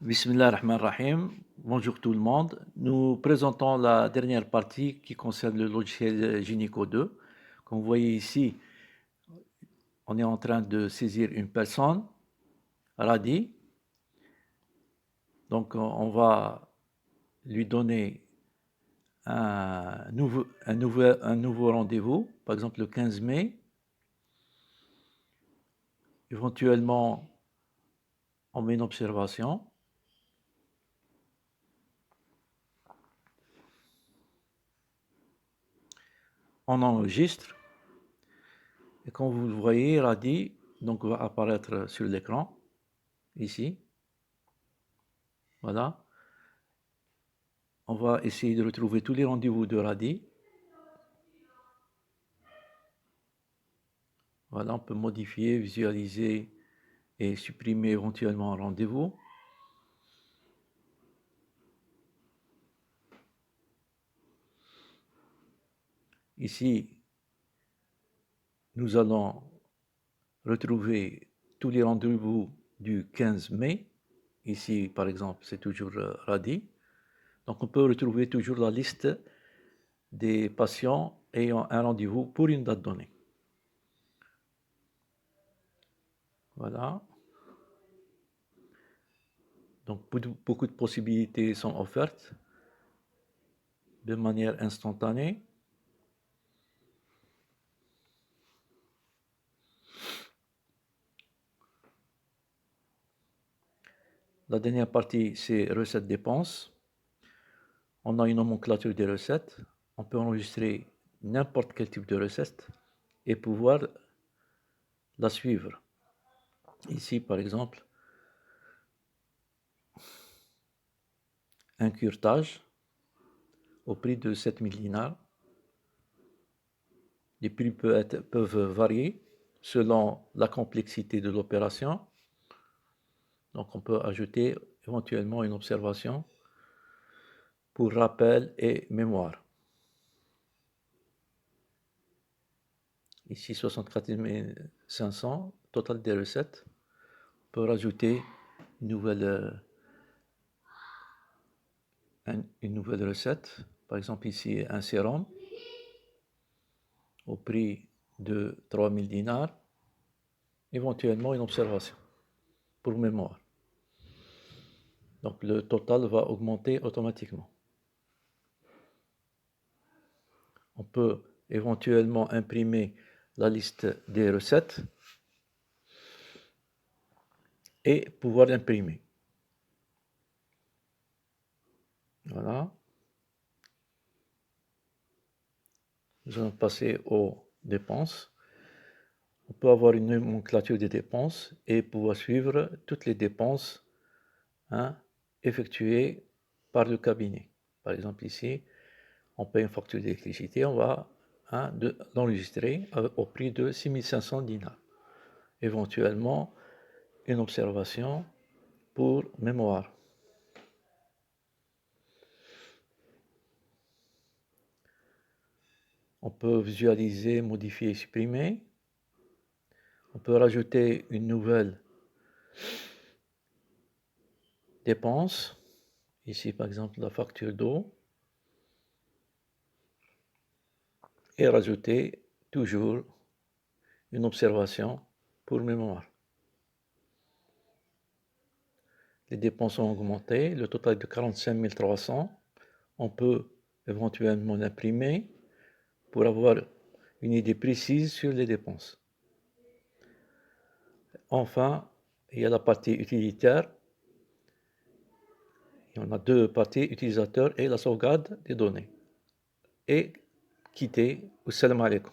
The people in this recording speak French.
Bismillah ar-Rahman ar-Rahim. Bonjour tout le monde. Nous présentons la dernière partie qui concerne le logiciel Gynéco 2. Comme vous voyez ici, on est en train de saisir une personne, Radi. Donc on va lui donner un nouveau rendez-vous, par exemple le 15 mai. Éventuellement, on met une observation. On enregistre. Et comme vous le voyez, Radi donc, va apparaître sur l'écran, ici. Voilà. On va essayer de retrouver tous les rendez-vous de Radi. Voilà, on peut modifier, visualiser et supprimer éventuellement un rendez-vous. Ici, nous allons retrouver tous les rendez-vous du 15 mai. Ici, par exemple, c'est toujours Radi. Donc, on peut retrouver toujours la liste des patients ayant un rendez-vous pour une date donnée. Voilà. Donc, beaucoup de possibilités sont offertes de manière instantanée. La dernière partie, c'est recettes dépenses. On a une nomenclature des recettes. On peut enregistrer n'importe quel type de recette et pouvoir la suivre. Ici, par exemple, un curetage au prix de 7000 dinars. Les prix peuvent varier selon la complexité de l'opération. Donc, on peut ajouter éventuellement une observation pour rappel et mémoire. Ici, 64 500, total des recettes. On peut rajouter une nouvelle recette. Par exemple, ici, un sérum au prix de 3000 dinars. Éventuellement, une observation pour mémoire. Donc, le total va augmenter automatiquement. On peut éventuellement imprimer la liste des recettes et pouvoir l'imprimer. Voilà. Nous allons passer aux dépenses. On peut avoir une nomenclature des dépenses et pouvoir suivre toutes les dépenses effectuées par le cabinet. Par exemple, ici, on paye une facture d'électricité, on va l'enregistrer au prix de 6500 dinars. Éventuellement, une observation pour mémoire. On peut visualiser, modifier, supprimer. On peut rajouter une nouvelle dépense. Ici, par exemple, la facture d'eau. Et rajouter toujours une observation pour mémoire. Les dépenses ont augmenté, le total est de 45 300. On peut éventuellement l'imprimer pour avoir une idée précise sur les dépenses. Enfin, il y a la partie utilitaire. Il y en a deux parties, utilisateur et la sauvegarde des données. Et quitter. Assalamu alaikum.